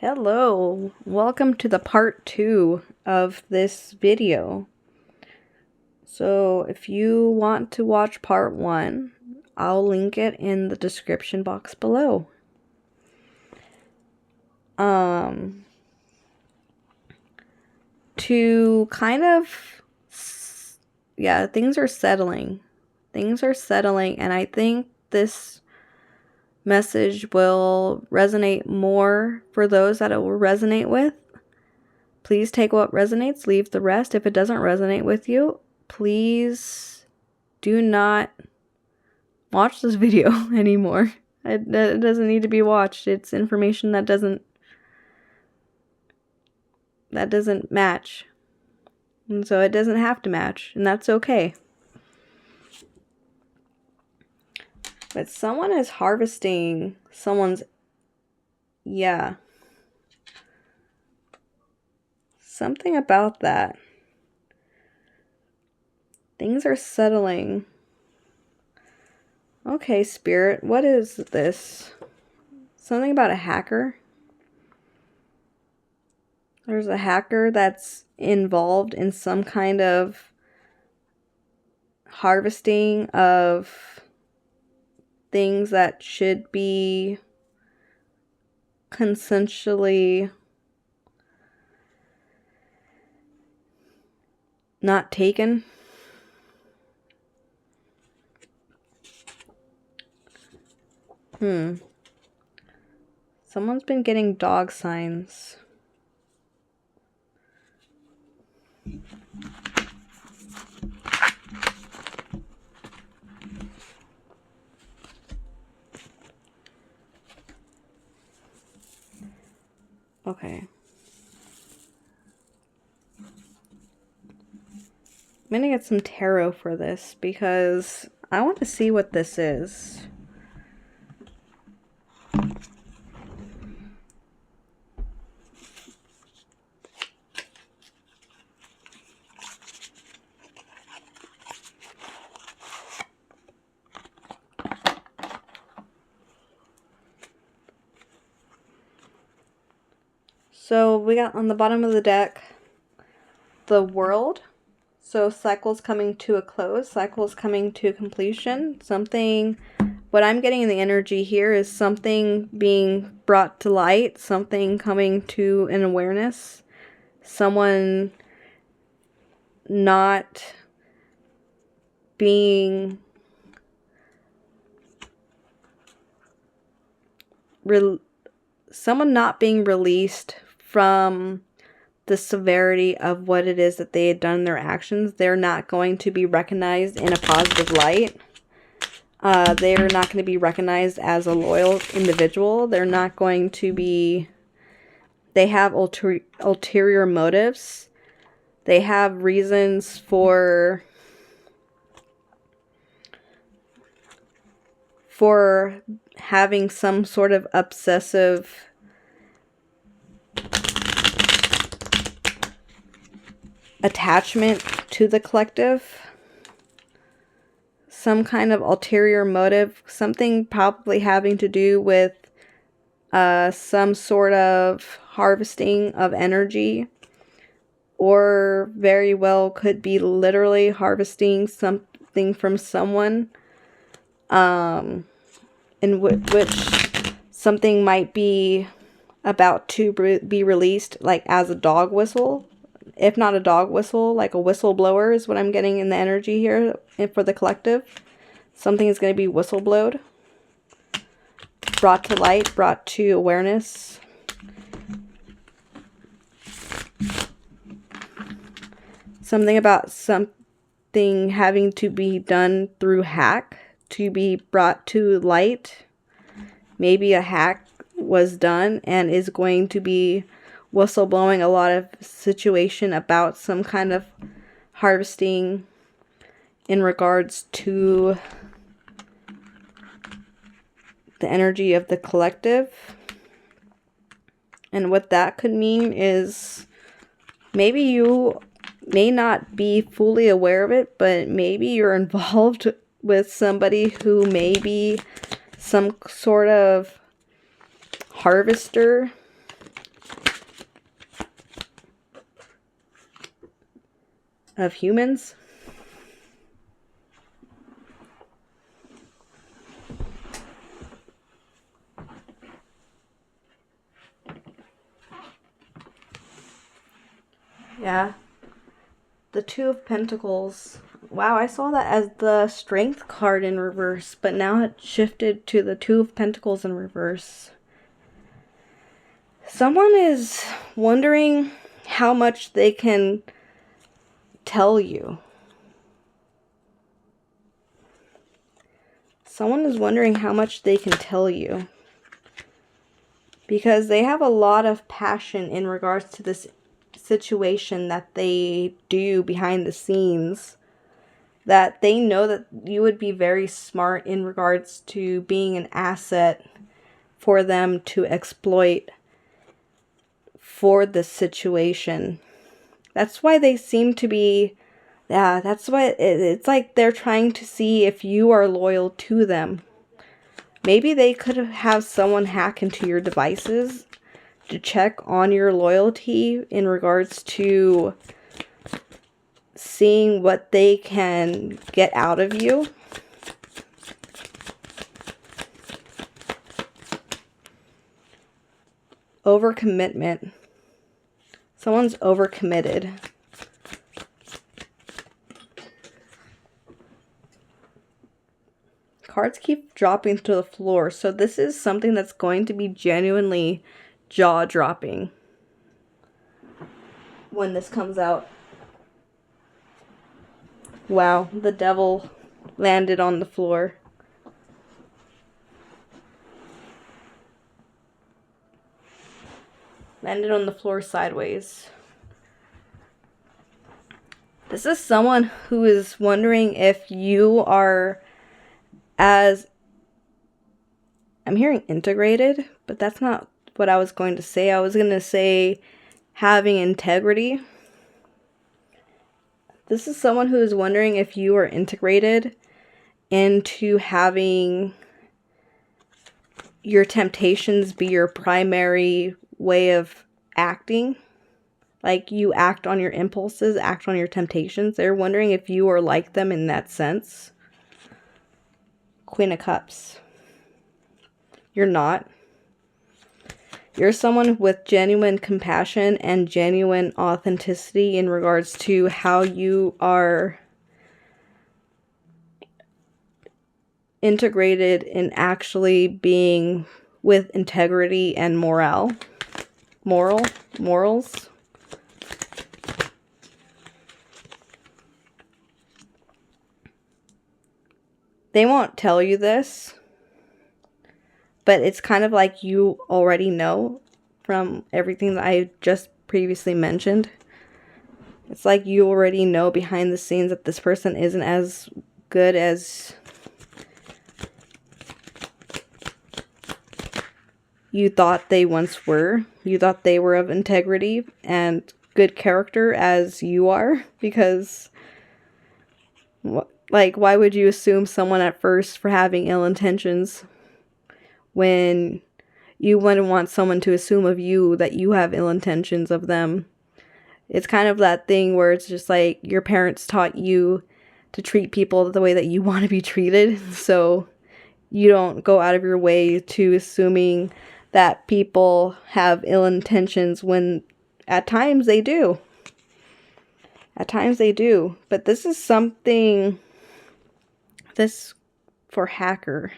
Hello, welcome to the part 2 of this video. So if you want to watch part 1, I'll link it in the description box below. To kind of, yeah, things are settling. Things are settling, and I think this message will resonate more for those that it will resonate with. Please take what resonates, leave the rest. If it doesn't resonate with you, please do not watch this video anymore. It doesn't need to be watched. It's information that doesn't match. And so it doesn't have to match, and that's okay. But someone is harvesting someone's, yeah. Something about that. Things are settling. Okay, Spirit, what is this? Something about a hacker? There's a hacker that's involved in some kind of harvesting of things that should be consensually not taken. Someone's been getting dog signs. Okay. I'm gonna get some tarot for this because I want to see what this is. So we got on the bottom of the deck, the World. So cycles coming to a close, cycles coming to completion. Something, what I'm getting in the energy here is something being brought to light, something coming to an awareness, someone not being released from the severity of what it is that they had done in their actions. They're not going to be recognized in a positive light. They're not going to be recognized as a loyal individual. They're not going to be... They have ulterior motives. They have reasons for having some sort of obsessive attachment to the collective. Some kind of ulterior motive. Something probably having to do with some sort of harvesting of energy. Or very well could be literally harvesting something from someone. In which something might be about to be released, like as a dog whistle. If not a dog whistle, like a whistleblower is what I'm getting in the energy here for the collective. Something is going to be whistleblowed. Brought to light, brought to awareness. Something about something having to be done through hack to be brought to light. Maybe a hack was done and is going to be whistleblowing a lot of situation about some kind of harvesting in regards to the energy of the collective. And what that could mean is maybe you may not be fully aware of it, but maybe you're involved with somebody who may be some sort of harvester of humans. Yeah. The Two of Pentacles. Wow, I saw that as the Strength card in reverse, but now it shifted to the Two of Pentacles in reverse. Someone is wondering how much they can tell you. Someone is wondering how much they can tell you. Because they have a lot of passion in regards to this situation that they do behind the scenes. That they know that you would be very smart in regards to being an asset for them to exploit for this situation. That's why they seem to be, yeah, that's why it's like they're trying to see if you are loyal to them. Maybe they could have someone hack into your devices to check on your loyalty in regards to seeing what they can get out of you. Overcommitment. Someone's overcommitted. Cards keep dropping to the floor, so this is something that's going to be genuinely jaw-dropping when this comes out. Wow, the Devil landed on the floor. Landed on the floor sideways. This is someone who is wondering if you are as, I'm hearing integrated, but that's not what I was going to say. I was going to say having integrity. This is someone who is wondering if you are integrated into having your temptations be your primary way of acting. Like you act on your impulses, act on your temptations. They're wondering if you are like them in that sense. Queen of Cups. You're not. You're someone with genuine compassion and genuine authenticity in regards to how you are integrated in actually being with integrity and morals. They won't tell you this, but it's kind of like you already know from everything that I just previously mentioned. It's like you already know behind the scenes that this person isn't as good as you thought they once were. You thought they were of integrity and good character as you are, because like, why would you assume someone at first for having ill intentions when you wouldn't want someone to assume of you that you have ill intentions of them? It's kind of that thing where it's just like your parents taught you to treat people the way that you want to be treated, so you don't go out of your way to assuming that people have ill intentions when at times they do. At times they do. But this is something, this for hacker.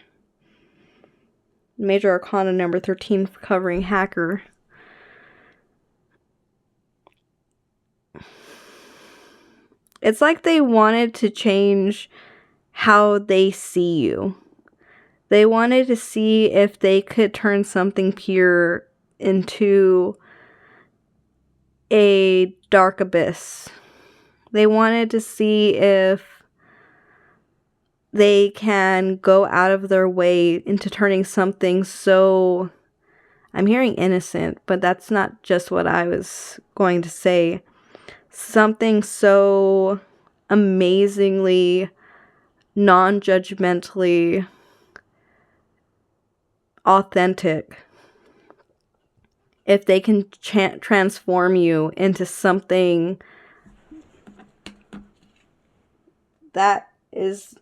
Major Arcana number 13 for covering hacker. It's like they wanted to change how they see you. They wanted to see if they could turn something pure into a dark abyss. They wanted to see if they can go out of their way into turning something so, I'm hearing innocent, but that's not just what I was going to say. Something so amazingly non-judgmentally authentic. If they can transform you into something that is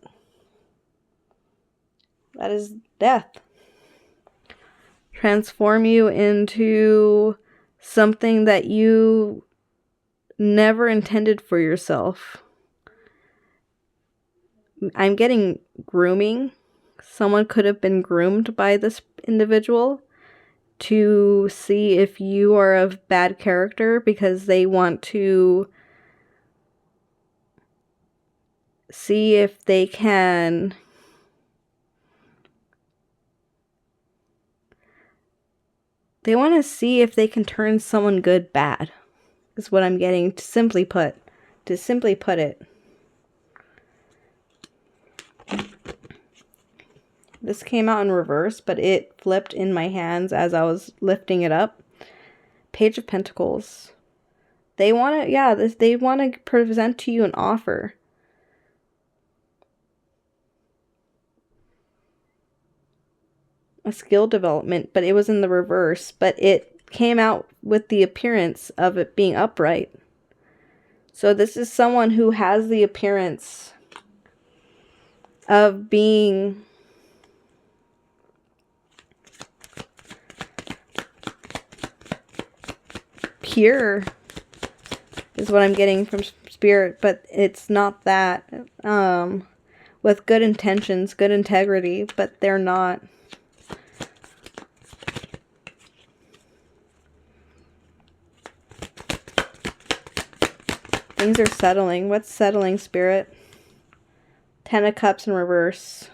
death. Transform you into something that you never intended for yourself. I'm getting grooming. Someone could have been groomed by this individual to see if you are of bad character, because they want to see if they can turn someone good bad, is what I'm getting, to simply put it. This came out in reverse, but it flipped in my hands as I was lifting it up. Page of Pentacles. They want to present to you an offer. A skill development, but it was in the reverse, but it came out with the appearance of it being upright. So this is someone who has the appearance of being pure, is what I'm getting from Spirit, but it's not that. With good intentions, good integrity, but they're not. Things are settling. What's settling, Spirit? 10 of Cups in reverse.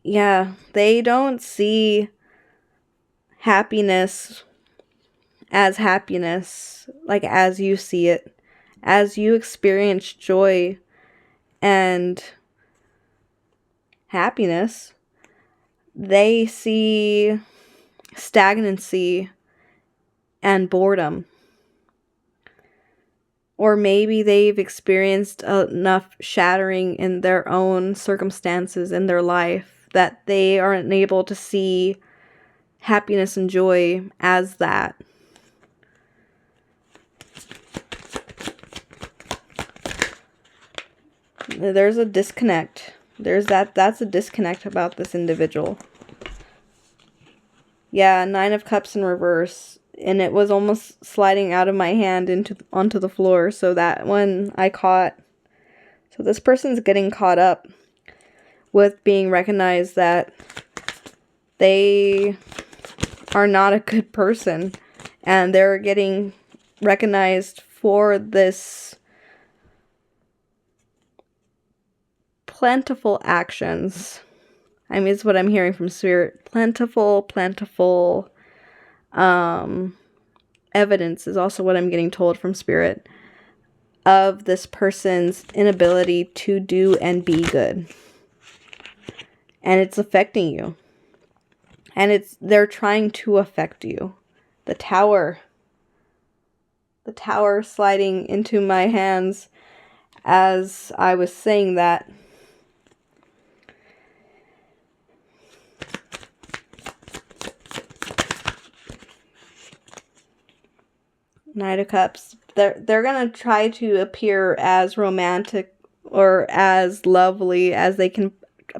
Yeah, they don't see happiness as happiness, like as you see it. As you experience joy and happiness, they see stagnancy and boredom. Or maybe they've experienced enough shattering in their own circumstances in their life that they aren't able to see happiness and joy as that. There's a disconnect. That's a disconnect about this individual. Yeah, 9 of Cups in reverse. And it was almost sliding out of my hand onto the floor. So that one I caught. So this person's getting caught up with being recognized that they are not a good person. And they're getting recognized for this plentiful actions. I mean, it's what I'm hearing from Spirit. Plentiful evidence is also what I'm getting told from Spirit of this person's inability to do and be good. And it's affecting you. And they're trying to affect you. The Tower sliding into my hands as I was saying that. Knight of Cups. They're gonna try to appear as romantic or as lovely as they can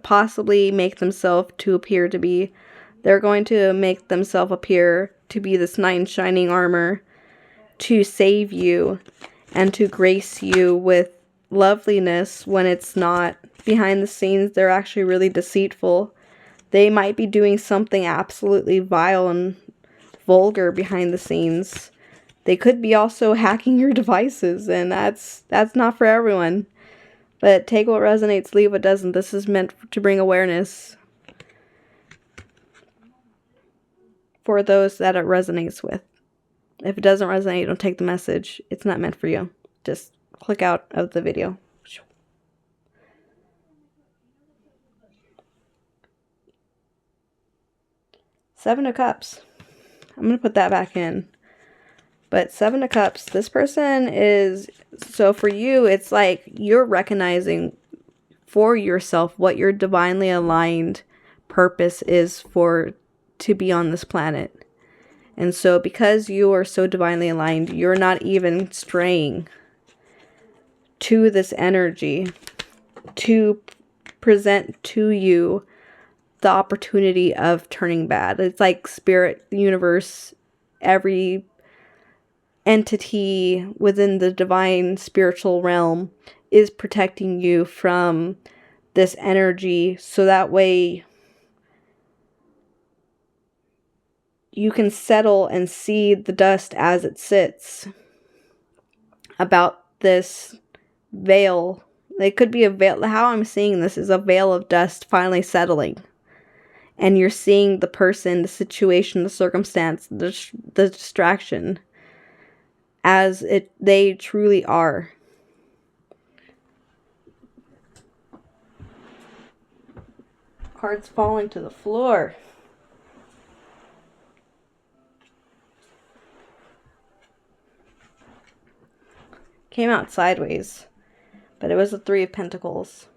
possibly make themselves to appear to be. They're going to make themselves appear to be this knight in shining armor to save you and to grace you with loveliness when it's not. Behind the scenes, they're actually really deceitful. They might be doing something absolutely vile and vulgar behind the scenes. They could be also hacking your devices, and that's not for everyone. But take what resonates, leave what doesn't. This is meant to bring awareness for those that it resonates with. If it doesn't resonate, don't take the message. It's not meant for you. Just click out of the video. Seven of Cups. I'm going to put that back in. But 7 of Cups, this person is, so for you, it's like you're recognizing for yourself what your divinely aligned purpose is for to be on this planet. And so because you are so divinely aligned, you're not even straying to this energy to present to you the opportunity of turning bad. It's like spirit, the universe, every entity within the divine spiritual realm is protecting you from this energy, so that way you can settle and see the dust as it sits about this veil. It could be a veil. How I'm seeing this is a veil of dust finally settling. And you're seeing the person, the situation, the circumstance, the distraction as they truly are. Cards falling to the floor. Came out sideways, but it was the Three of Pentacles.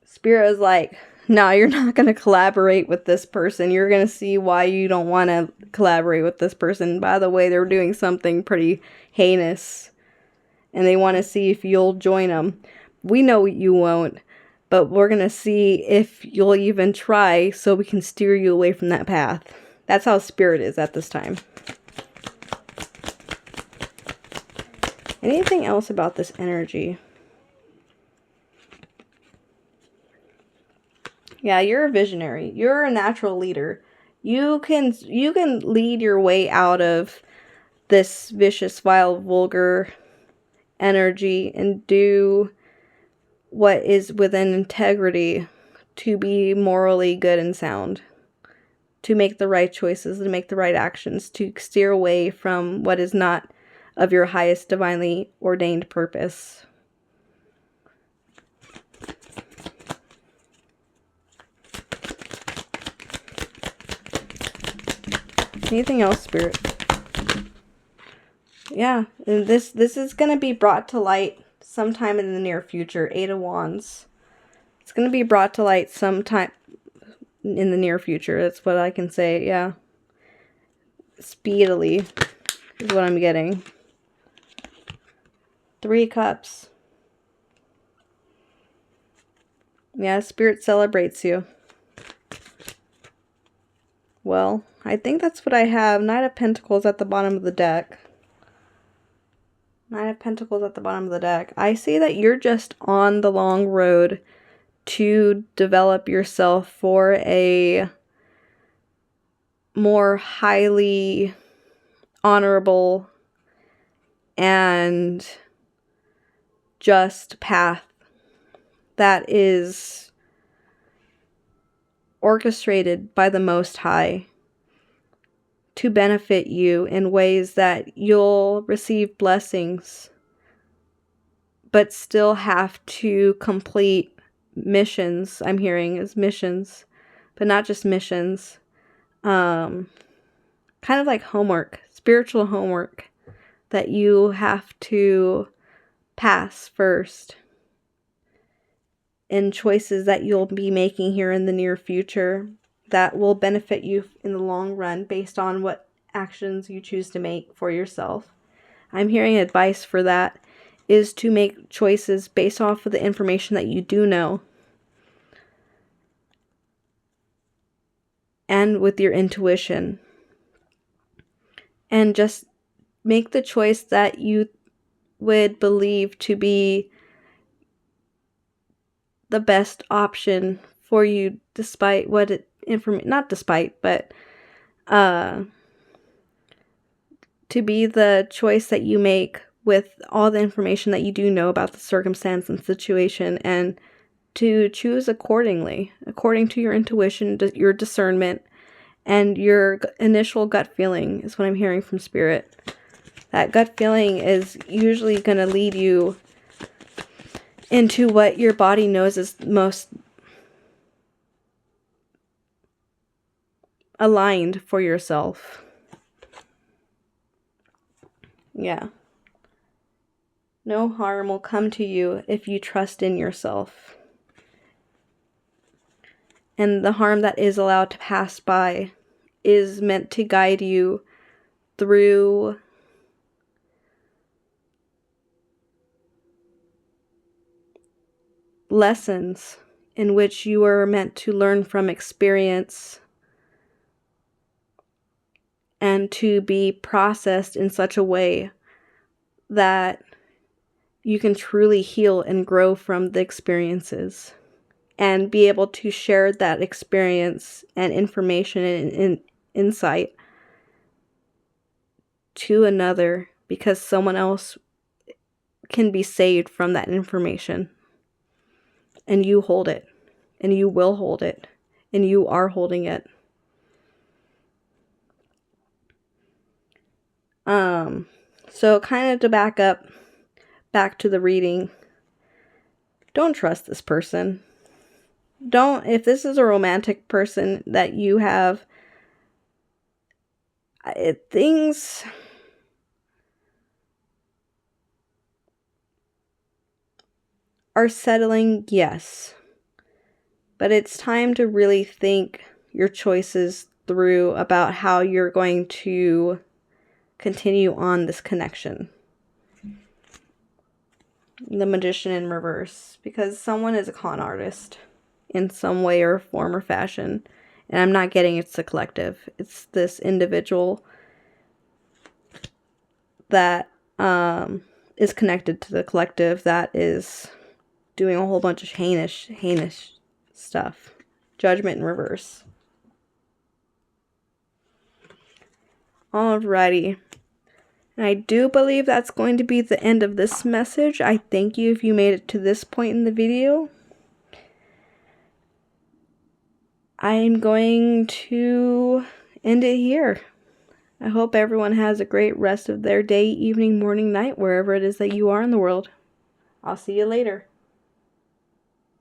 Spirit is like, no, you're not going to collaborate with this person. You're going to see why you don't want to collaborate with this person. By the way, they're doing something pretty heinous, and they want to see if you'll join them. We know you won't, but we're going to see if you'll even try so we can steer you away from that path. That's how Spirit is at this time. Anything else about this energy? Yeah, you're a visionary. You're a natural leader. You can lead your way out of this vicious, vile, vulgar energy and do what is within integrity to be morally good and sound, to make the right choices, to make the right actions, to steer away from what is not of your highest divinely ordained purpose. Anything else, Spirit? Yeah, and this is going to be brought to light sometime in the near future. Eight of Wands. It's going to be brought to light sometime in the near future. That's what I can say, yeah. Speedily is what I'm getting. Three Cups. Yeah, Spirit celebrates you. Well, I think that's what I have. Knight of Pentacles at the bottom of the deck. Nine of Pentacles at the bottom of the deck. I see that you're just on the long road to develop yourself for a more highly honorable and just path that is orchestrated by the Most High to benefit you in ways that you'll receive blessings, but still have to complete missions. I'm hearing is missions, but not just missions. Kind of like homework, spiritual homework that you have to pass first, in choices that you'll be making here in the near future that will benefit you in the long run based on what actions you choose to make for yourself. I'm hearing advice for that is to make choices based off of the information that you do know and with your intuition, and just make the choice that you would believe to be the best option for you, despite what it not despite, but to be the choice that you make with all the information that you do know about the circumstance and situation, and to choose accordingly, according to your intuition, your discernment, and your initial gut feeling is what I'm hearing from Spirit. That gut feeling is usually going to lead you into what your body knows is most aligned for yourself. Yeah. No harm will come to you if you trust in yourself. And the harm that is allowed to pass by is meant to guide you through lessons in which you are meant to learn from experience and to be processed in such a way that you can truly heal and grow from the experiences and be able to share that experience and information and insight to another, because someone else can be saved from that information. And you hold it, and you will hold it, and you are holding it. So kind of to back to the reading, don't trust this person. If this is a romantic person that you have, things are settling, yes. But it's time to really think your choices through about how you're going to continue on this connection. The Magician in reverse, because someone is a con artist in some way or form or fashion, and I'm not getting it's the collective. It's this individual that is connected to the collective that is doing a whole bunch of heinous stuff. Judgment in reverse. Alrighty. And I do believe that's going to be the end of this message. I thank you if you made it to this point in the video. I'm going to end it here. I hope everyone has a great rest of their day, evening, morning, night, wherever it is that you are in the world. I'll see you later.